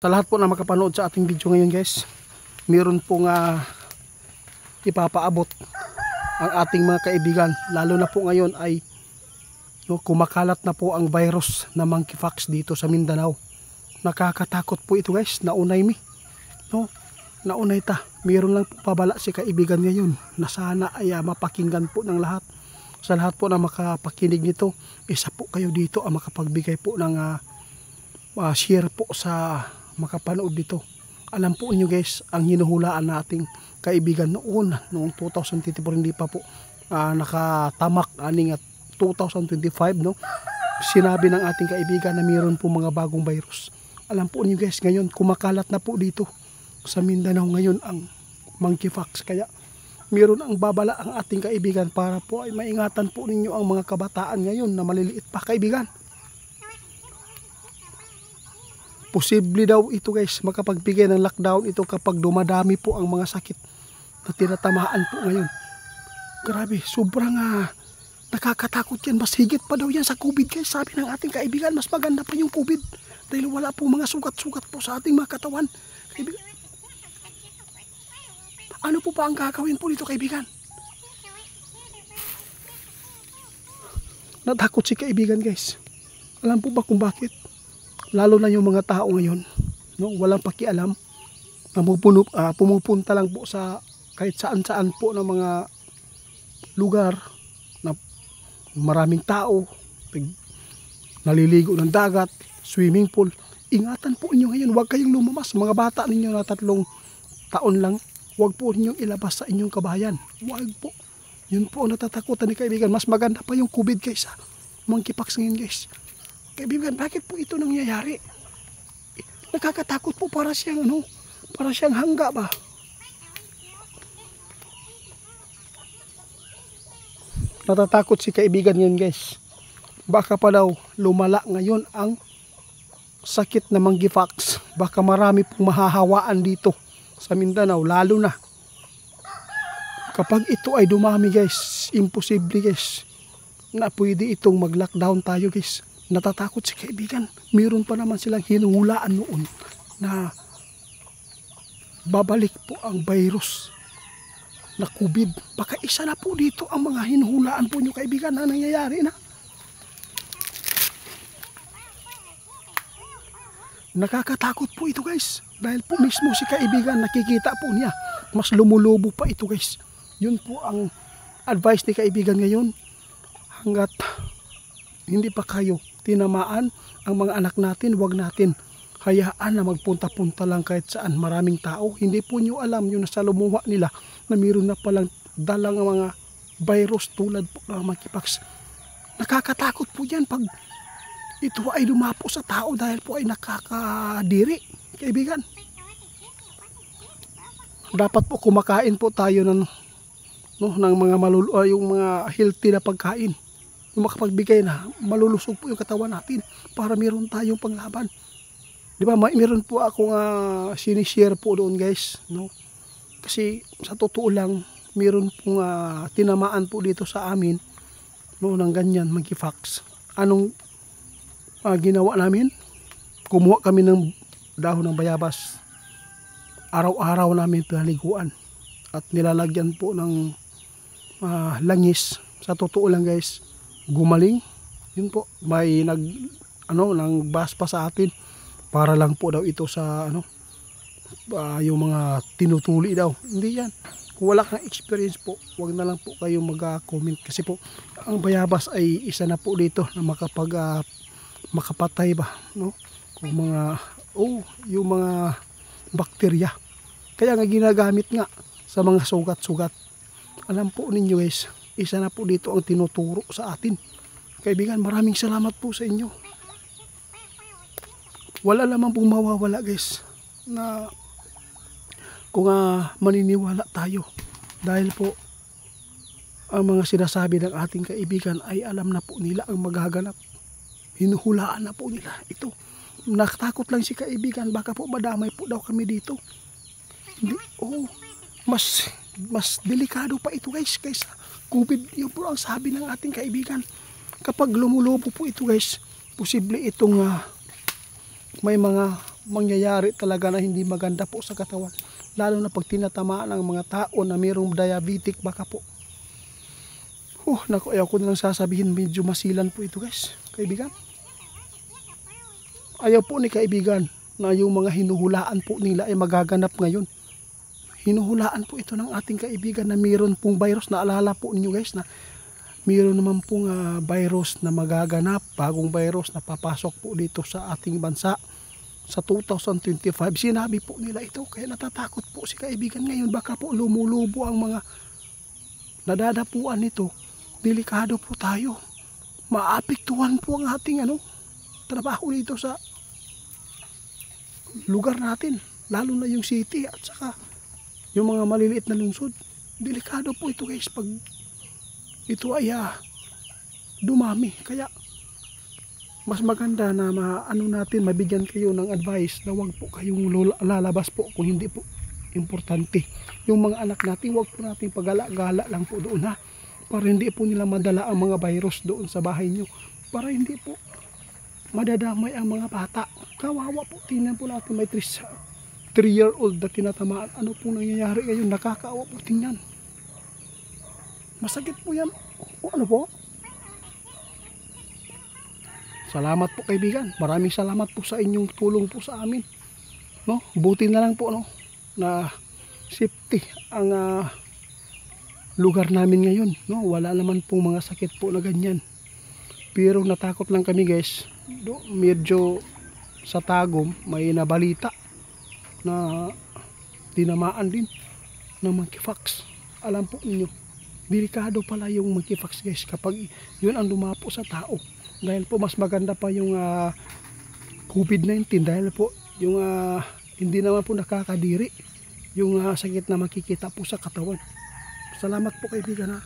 Sa lahat po na makapanood sa ating video ngayon guys, meron pong ipapaabot ang ating mga kaibigan. Lalo na po ngayon ay kumakalat na po ang virus na monkeypox dito sa Mindanao. Nakakatakot po ito guys, naunay mi. Naunay ta, meron lang po pabala si kaibigan ngayon na sana ay mapakinggan po ng lahat. Sa lahat po na makapakinig nito, isa po kayo dito ang makapagbigay po ng share po sa makapanood dito. Alam po niyo guys, ang hinuhulaan nating kaibigan noong 2024, hindi pa po nakatamak aning 2025 sinabi ng ating kaibigan na mayroon po mga bagong virus. Alam po niyo guys, ngayon kumakalat na po dito sa Mindanao ngayon ang monkeypox, kaya mayroon ang babala ang ating kaibigan para po ay maingatan po ninyo ang mga kabataan ngayon na maliliit pa kaibigan. Posible daw ito guys, makapagbigay ng lockdown ito kapag dumadami po ang mga sakit na tinatamaan po ngayon. Grabe, sobrang nakakatakot yan. Mas higit pa daw yan sa COVID guys. Sabi ng ating kaibigan, mas maganda pa yung COVID dahil wala po mga sugat-sugat po sa ating mga katawan. Kaibigan, ano po pa ang gagawin po dito kaibigan? Natakot si kaibigan guys. Alam po ba kung bakit? Lalo na yung mga tao ngayon, walang pakialam, pumupunta lang po sa kahit saan-saan po ng mga lugar na maraming tao, naliligo ng dagat, swimming pool. Ingatan po inyo ngayon, huwag kayong lumabas. Mga bata ninyo na 3 taon lang, huwag po ninyong ilabas sa inyong kabayan. Huwag po. Yun po ang natatakutan ni kaibigan. Mas maganda pa yung COVID guys, monkeypox ngayon guys. Kaibigan, bakit po ito nangyayari? Nakakatakot po, para siyang para siyang hangga ba? Natatakot si kaibigan ngayon guys. Baka pa daw lumala ngayon ang sakit na monkeypox. Baka marami pong mahahawaan dito sa Mindanao, lalo na kapag ito ay dumami guys. Imposible guys na pwede itong mag-lockdown tayo guys. Natatakot si kaibigan. Meron pa naman silang hinuhulaan noon na babalik po ang virus na COVID. Baka isa na po dito ang mga hinuhulaan po nyo kaibigan na nangyayari na. Nakakatakot po ito guys. Dahil po mismo si kaibigan, nakikita po niya. Mas lumulubo pa ito guys. Yun po ang advice ni kaibigan ngayon. Hanggat hindi pa kayo tinamaan ang mga anak natin, wag natin hayaan na magpunta-punta lang kahit saan. Maraming tao, hindi po nyo alam yung nasa lumuha nila na mayroon na palang dalang mga virus tulad po ng monkeypox. Nakakatakot po yan pag ito ay dumapo sa tao dahil po ay nakakadiri kaibigan. Dapat po kumakain po tayo ng mga yung mga healthy na pagkain, yung makapagbigay na malulusog po yung katawan natin para meron tayong panglaban. Di ba, meron po akong sinishare po doon guys, kasi sa totoo lang meron pong tinamaan po dito sa amin ng ganyan monkeypox. Anong ginawa namin? Kumuha kami ng dahon ng bayabas, araw-araw namin pinaliguan at nilalagyan po ng langis. Sa totoo lang guys, gumaling. Yun po, may nang baspa sa atin para lang po daw ito sa yung mga tinutuli daw. Hindi yan. Kung wala kang experience po, wag na lang po kayo mag-comment kasi po ang bayabas ay isa na po dito na makapatay ba, kung yung mga bakterya. Kaya nga ginagamit nga sa mga sugat-sugat. Alam po ninyo guys, isa na po dito ang tinuturo sa atin. Kaibigan, maraming salamat po sa inyo. Wala lamang pong mawawala guys na kung maniniwala tayo, dahil po ang mga sinasabi ng ating kaibigan ay alam na po nila ang magaganap. Hinuhulaan na po nila ito. Nakatakot lang si kaibigan, baka po madamay po daw kami dito. Hindi, mas delikado pa ito guys kaysa COVID. Yun po ang sabi ng ating kaibigan. Kapag lumulubo po ito guys, posible itong may mga mangyayari talaga na hindi maganda po sa katawan. Lalo na pag tinatamaan ng mga tao na mayroong diabetic baka po. Naku, ayaw ko na lang sasabihin, medyo masilan po ito guys, kaibigan. Ayaw po ni kaibigan na yung mga hinuhulaan po nila ay magaganap ngayon. Hinuhulaan po ito ng ating kaibigan na mayroon pong virus. Naalala po ninyo guys na mayroon naman pong virus na magaganap, bagong virus na papasok po dito sa ating bansa sa 2025. Sinabi po nila ito, kaya natatakot po si kaibigan ngayon. Baka po lumulubo ang mga nadadapuan nito. Delikado po tayo. Maapektuhan po ang ating trabaho dito sa lugar natin, lalo na yung city at saka yung mga maliliit na lungsod. Delikado po ito guys pag ito ay dumami. Kaya mas maganda na natin, mabigyan kayo ng advice na wag po kayong lalabas po kung hindi po importante. Yung mga anak natin, wag po natin pagala-gala lang po doon para hindi po nila madala ang mga virus doon sa bahay nyo, para hindi po madadamay ang mga bata. Kawawa po, tingnan po natin, may 3-year-old na tinatamaan. Ano po nangyayari ngayon? Nakakaawa po, tingnan. Masakit po yan. Ano po? Salamat po kaibigan. Maraming salamat po sa inyong tulong po sa amin. Buti na lang po na safety ang lugar namin ngayon. Wala naman pong mga sakit po na ganyan. Pero natakot lang kami guys. Medyo sa Tagum may nabalita na tinamaan din ng monkeypox. Alam po ninyo, delikado pala yung monkeypox guys kapag yun ang dumapo sa tao. Dahil po mas maganda pa yung COVID-19 dahil po yung hindi naman po nakakadiri yung sakit na makikita po sa katawan. Salamat po kaibigan